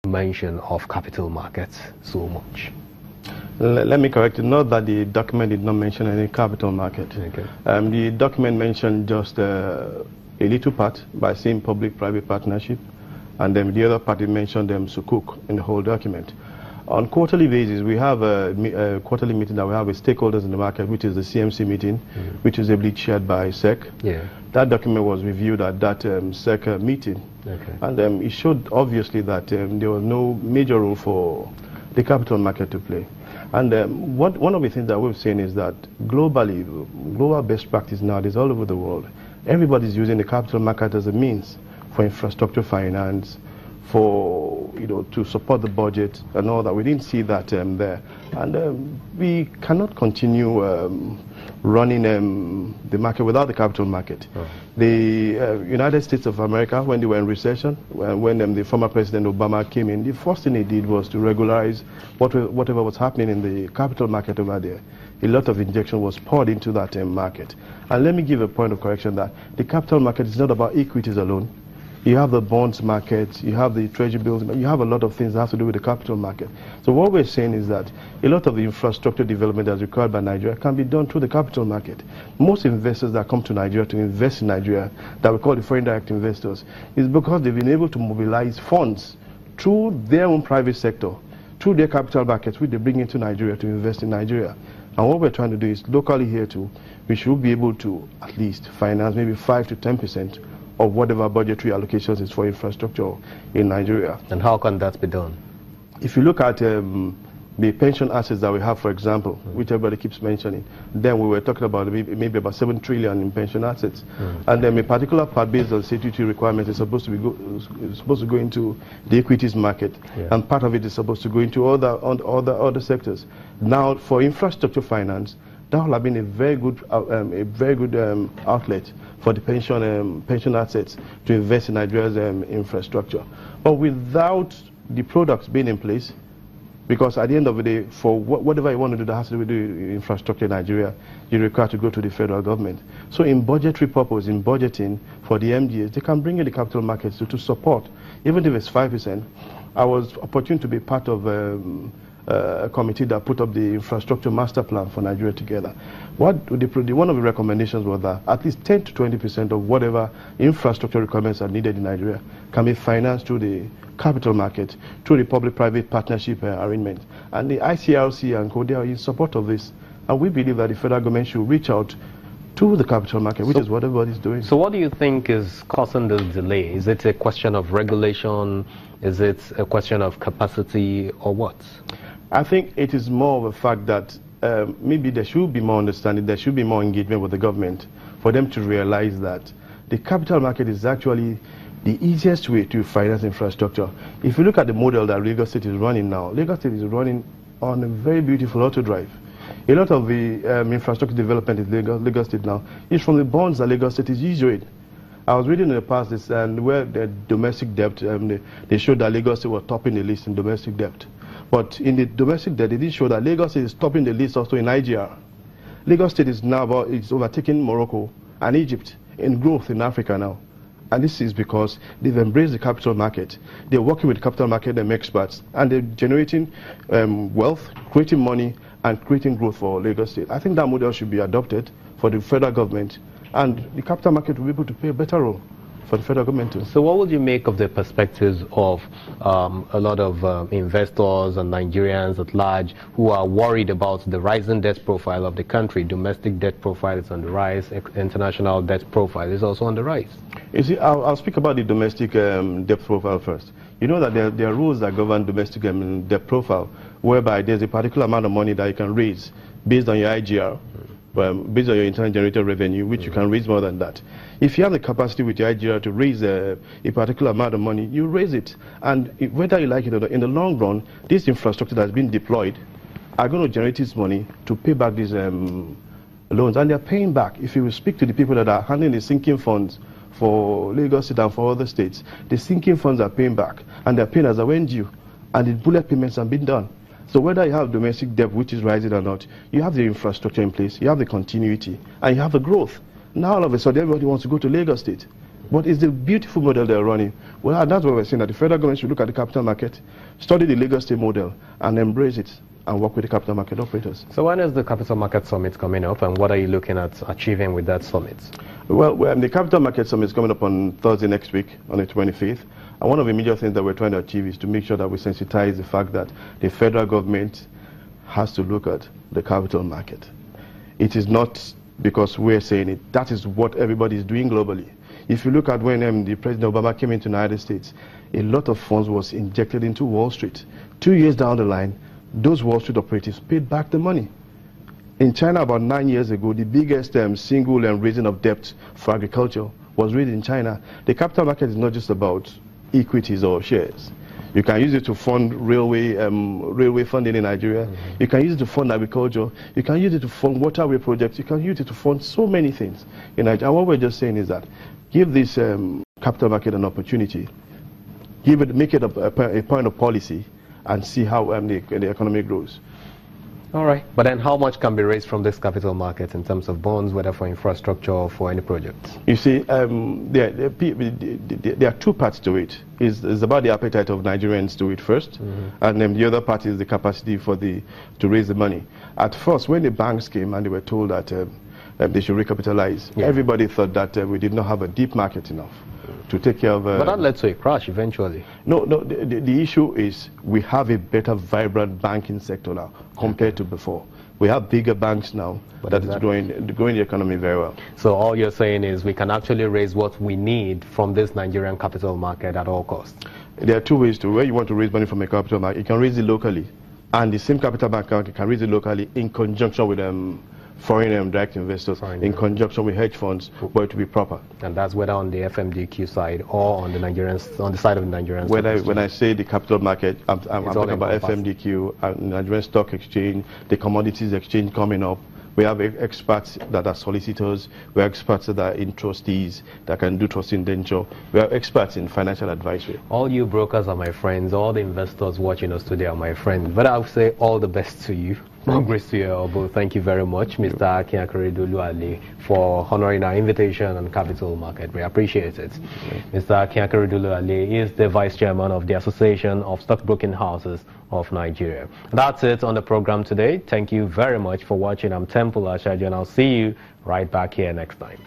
mention of capital markets so much? Let me correct it. Not that the document did not mention any capital market. Okay. The document mentioned just a little part by saying public-private partnership, and then the other part it mentioned sukuk in the whole document. On quarterly basis, we have a quarterly meeting that we have with stakeholders in the market, which is the CMC meeting, which is ably chaired by SEC. Yeah. That document was reviewed at that SEC meeting, and it showed obviously that there was no major role for the capital market to play. And one of the things that we've seen is that globally, global best practice nowadays all over the world, everybody's using the capital market as a means for infrastructure finance, for to support the budget and all that. We didn't see that there, and we cannot continue running the market without the capital market. The United States of America, when they were in recession, when the former President Obama came in, the first thing he did was to regularize whatever was happening in the capital market over there. A lot of injection was poured into that market. And let me give a point of correction that the capital market is not about equities alone. You have the bonds market, you have the treasury bills, you have a lot of things that have to do with the capital market. So what we're saying is that a lot of the infrastructure development that's required by Nigeria can be done through the capital market. Most investors that come to Nigeria to invest in Nigeria, that we call the foreign direct investors, is because they've been able to mobilize funds through their own private sector, through their capital markets, which they bring into Nigeria to invest in Nigeria. And what we're trying to do is locally here too, we should be able to at least finance maybe 5 to 10% of whatever budgetary allocations is for infrastructure in Nigeria. And how can that be done? If you look at the pension assets that we have, for example, which everybody keeps mentioning, then we were talking about maybe about 7 trillion in pension assets. And then a particular part based on statutory requirements is supposed to go into the equities market, and part of it is supposed to go into other sectors. Now, for infrastructure finance, that will have been a very good outlet for the pension assets to invest in Nigeria's infrastructure. But without the products being in place, because at the end of the day, for whatever you want to do that has to do with the infrastructure in Nigeria, you're required to go to the federal government. So in budgetary purpose, in budgeting for the MDAs, they can bring in the capital markets to support, even if it's 5%. I was opportune to be part of a committee that put up the infrastructure master plan for Nigeria together. One of the recommendations was that at least 10 to 20% of whatever infrastructure requirements are needed in Nigeria can be financed through the capital market, through the public-private partnership arrangement. And the ICRC and CODE are in support of this. And we believe that the federal government should reach out to the capital market, which is what everybody's doing. So what do you think is causing this delay? Is it a question of regulation? Is it a question of capacity, or what? I think it is more of a fact that maybe there should be more understanding, there should be more engagement with the government for them to realize that the capital market is actually the easiest way to finance infrastructure. If you look at the model that Lagos State is running now, Lagos State is running on a very beautiful auto drive. A lot of the infrastructure development in Lagos State now is from the bonds that Lagos State is issuing. I was reading in the past this, where the domestic debt, they showed that Lagos State was topping the list in domestic debt. But in the domestic debt, they did show that Lagos State is topping the list also in Nigeria. Lagos State is now it's overtaking Morocco and Egypt in growth in Africa now. And this is because they've embraced the capital market. They're working with the capital market and experts, and they're generating wealth, creating money, and creating growth for Lagos State. I think that model should be adopted for the federal government, and the capital market will be able to play a better role for the federal government too. So what would you make of the perspectives of a lot of investors and Nigerians at large who are worried about the rising debt profile of the country? Domestic debt profile is on the rise, international debt profile is also on the rise. You see, I'll speak about the domestic debt profile first. You know that there are rules that govern domestic debt profile, whereby there's a particular amount of money that you can raise based on your IGR. Based on your internal generated revenue, which you can raise more than that. If you have the capacity with your IGR to raise a particular amount of money, you raise it. And whether you like it or not, in the long run, this infrastructure that's been deployed are going to generate this money to pay back these loans. And they're paying back. If you will speak to the people that are handling the sinking funds for Lagos State and for other states, the sinking funds are paying back. And they're paying as they went due. And the bullet payments have been done. So whether you have domestic debt which is rising or not, you have the infrastructure in place, you have the continuity, and you have the growth. Now all of a sudden everybody wants to go to Lagos State. But it's a beautiful model they're running. Well, that's what we're saying, that the federal government should look at the capital market, study the Lagos State model, and embrace it and work with the capital market operators. So when is the Capital Market Summit coming up, and what are you looking at achieving with that summit? Well, the Capital Market Summit is coming up on Thursday next week, on the 25th. And one of the major things that we're trying to achieve is to make sure that we sensitize the fact that the federal government has to look at the capital market. It is not because we're saying it. That is what everybody is doing globally. If you look at when the President Obama came into the United States, a lot of funds was injected into Wall Street. 2 years down the line, those Wall Street operatives paid back the money. In China, about 9 years ago, the biggest single raising of debt for agriculture was raised in China. The capital market is not just about equities or shares. You can use it to fund railway funding in Nigeria. You can use it to fund agriculture. You can use it to fund waterway projects. You can use it to fund so many things in Nigeria. And what we're just saying is that give this capital market an opportunity. Make it a point of policy, and see how the economy grows. All right. But then how much can be raised from this capital market in terms of bonds, whether for infrastructure or for any projects? You see, there are two parts to it. It's about the appetite of Nigerians to it first, and then the other part is the capacity to raise the money. At first, when the banks came and they were told that they should recapitalize, everybody thought that we did not have a deep market enough to take care of... but that led to a crash eventually. No, the issue is we have a better, vibrant banking sector now compared to before. We have bigger banks now that is growing the economy very well. So all you're saying is we can actually raise what we need from this Nigerian capital market at all costs? There are two ways to where you want to raise money from a capital market. You can raise it locally, and the same capital bank account, you can raise it locally in conjunction with foreign direct investors, in conjunction with hedge funds, for it to be proper. And that's whether on the FMDQ side or on the side of the Nigerians. When I say the capital market, I'm talking about FMDQ, and Nigerian Stock Exchange, the Commodities Exchange coming up. We have experts that are solicitors. We have experts that are in trustees that can do trust indenture. We have experts in financial advisory. All you brokers are my friends. All the investors watching us today are my friends. But I'll say all the best to you. More grace to your elbow. Thank you very much, Mr. Akinakaridolu-Ale, for honoring our invitation on Capital Market. We appreciate it. Mr. Akinakaridolu-Ale is the Vice Chairman of the Association of Stockbroking Houses of Nigeria. That's it on the program today. Thank you very much for watching. I'm Temple Ashaji, and I'll see you right back here next time.